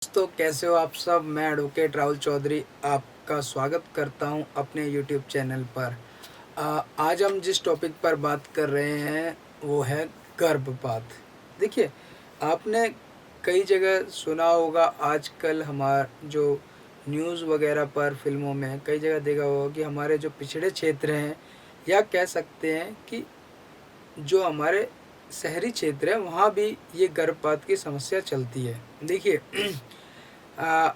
दोस्तों, कैसे हो आप सब। मैं एडवोकेट राहुल चौधरी आपका स्वागत करता हूं अपने यूट्यूब चैनल पर। आज हम जिस टॉपिक पर बात कर रहे हैं वो है गर्भपात। देखिए, आपने कई जगह सुना होगा, आजकल हमारा जो न्यूज़ वगैरह पर, फिल्मों में कई जगह देखा होगा कि हमारे जो पिछड़े क्षेत्र हैं, या कह सकते हैं कि जो हमारे शहरी क्षेत्र है, वहाँ भी ये गर्भपात की समस्या चलती है। देखिए, आ,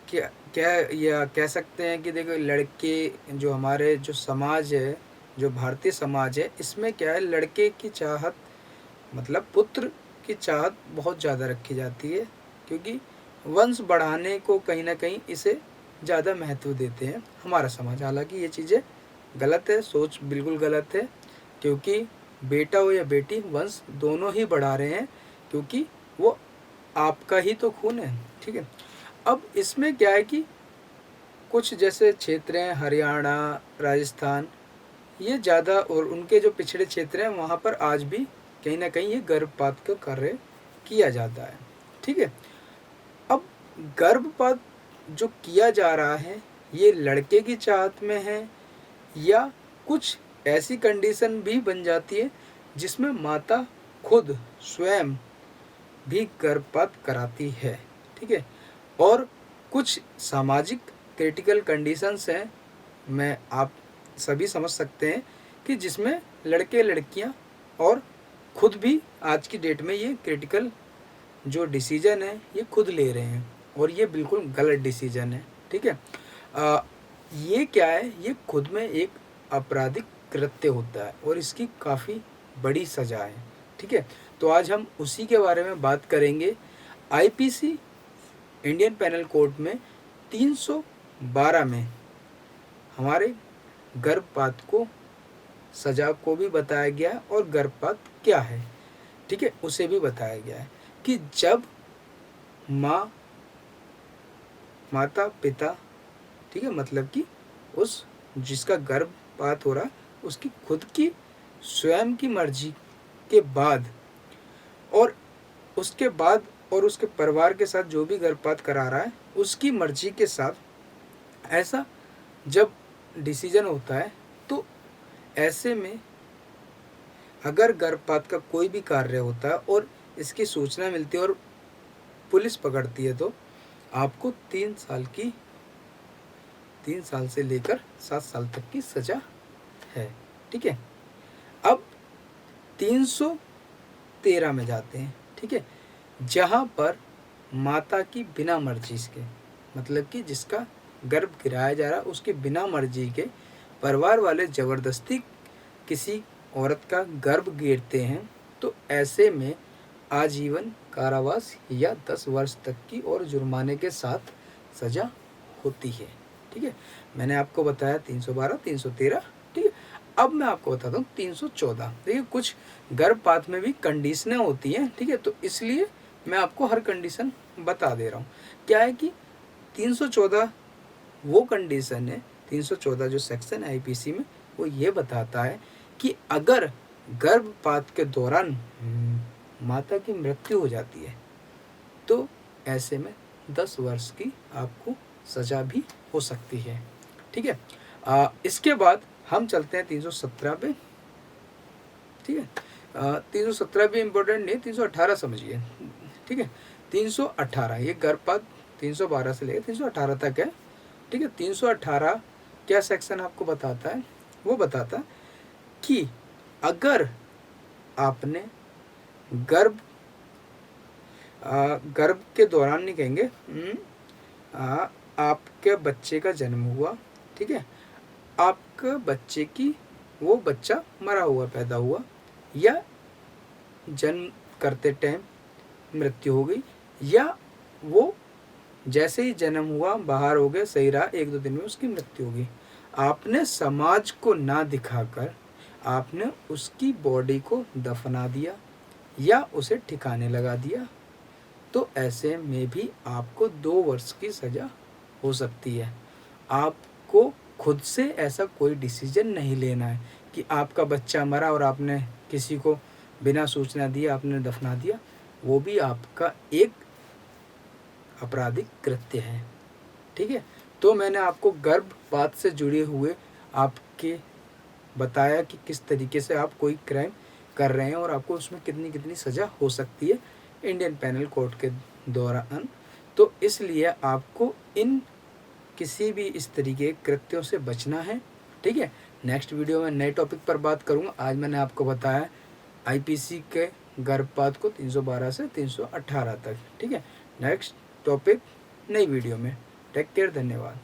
क्या क्या या कह सकते हैं कि देखो, लड़के जो हमारे जो समाज है, जो भारतीय समाज है, इसमें क्या है, लड़के की चाहत मतलब पुत्र की चाहत बहुत ज़्यादा रखी जाती है, क्योंकि वंश बढ़ाने को कहीं ना कहीं इसे ज़्यादा महत्व देते हैं हमारा समाज। हालांकि ये चीज़ें गलत है, सोच बिल्कुल गलत है, क्योंकि बेटा हो या बेटी, वंश दोनों ही बढ़ा रहे हैं, क्योंकि वो आपका ही तो खून है। ठीक है। अब इसमें क्या है कि कुछ जैसे क्षेत्र हैं, हरियाणा, राजस्थान, ये ज़्यादा, और उनके जो पिछड़े क्षेत्र हैं वहाँ पर आज भी कहीं ना कहीं ये गर्भपात का कार्य किया जाता है। ठीक है। अब गर्भपात जो किया जा रहा है, ये लड़के की चाहत में है, या कुछ ऐसी कंडीशन भी बन जाती है जिसमें माता खुद स्वयं भी गर्भपात कराती है। ठीक है। और कुछ सामाजिक क्रिटिकल कंडीशंस हैं, मैं आप सभी समझ सकते हैं, कि जिसमें लड़के लड़कियां और खुद भी आज की डेट में ये क्रिटिकल जो डिसीजन है ये खुद ले रहे हैं, और ये बिल्कुल गलत डिसीजन है। ठीक है। ये क्या है, ये खुद में एक आपराधिक कृत्य होता है, और इसकी काफ़ी बड़ी सज़ा है। ठीक है। तो आज हम उसी के बारे में बात करेंगे। आईपीसी, इंडियन पेनल कोड में 312 में हमारे गर्भपात को, सजा को भी बताया गया है, और गर्भपात क्या है, ठीक है, उसे भी बताया गया है कि जब माता पिता, ठीक है, मतलब कि उस जिसका गर्भपात हो रहा है उसकी खुद की स्वयं की मर्जी के बाद, और उसके बाद, और उसके परिवार के साथ जो भी गर्भपात करा रहा है उसकी मर्जी के साथ ऐसा जब डिसीजन होता है, तो ऐसे में अगर गर्भपात का कोई भी कार्य होता है और इसकी सूचना मिलती है और पुलिस पकड़ती है, तो आपको 3 साल से लेकर 7 साल तक की सजा है। ठीक है। अब 313 में जाते हैं। ठीक है। जहाँ पर माता की बिना मर्जी के, मतलब कि जिसका गर्भ गिराया जा रहा है उसकी बिना मर्जी के परिवार वाले ज़बरदस्ती किसी औरत का गर्भ गिरते हैं, तो ऐसे में आजीवन कारावास या 10 वर्ष तक की और जुर्माने के साथ सज़ा होती है। ठीक है। मैंने आपको बताया 312, 313। ठीक है। अब मैं आपको बताता हूँ 314। देखिए, कुछ गर्भपात में भी कंडीशनें होती हैं। ठीक है। तो इसलिए मैं आपको हर कंडीशन बता दे रहा हूँ। क्या है कि 314 वो कंडीशन है, 314 जो सेक्शन है आईपीसी में, वो ये बताता है कि अगर गर्भपात के दौरान माता की मृत्यु हो जाती है, तो ऐसे में 10 वर्ष की आपको सज़ा भी हो सकती है। ठीक है। इसके बाद हम चलते हैं 317 पे। ठीक है। 317 भी इम्पोर्टेंट नहीं, 318 समझिए। ठीक है। 318 ये गर्भपात 312 से लेकर 318 तक है। ठीक है। 318 क्या सेक्शन आपको बताता है, वो बताता कि अगर आपने गर्भ गर्भ के दौरान नहीं कहेंगे, आपके बच्चे का जन्म हुआ, ठीक है, आपके बच्चे की, वो बच्चा मरा हुआ पैदा हुआ, या जन्म करते टाइम मृत्यु हो गई, या वो जैसे ही जन्म हुआ बाहर हो गया, सही रहा, 1-2 दिन में उसकी मृत्यु हो गई, आपने समाज को ना दिखाकर आपने उसकी बॉडी को दफना दिया या उसे ठिकाने लगा दिया, तो ऐसे में भी आपको 2 वर्ष की सज़ा हो सकती है। आपको खुद से ऐसा कोई डिसीजन नहीं लेना है कि आपका बच्चा मरा और आपने किसी को बिना सूचना दिए आपने दफना दिया। वो भी आपका एक आपराधिक कृत्य है। ठीक है, तो मैंने आपको गर्भपात से जुड़े हुए आपके बताया कि किस तरीके से आप कोई क्राइम कर रहे हैं और आपको उसमें कितनी कितनी सज़ा हो सकती है इंडियन पेनल कोड के दौरान। तो इसलिए आपको इन किसी भी इस तरीके के कृत्यों से बचना है। ठीक है, नेक्स्ट वीडियो में नए टॉपिक पर बात करूँगा। आज मैंने आपको बताया आईपीसी के गर्भपात को 312 से 318 तक। ठीक है, नेक्स्ट टॉपिक नई वीडियो में। टेक केयर, धन्यवाद।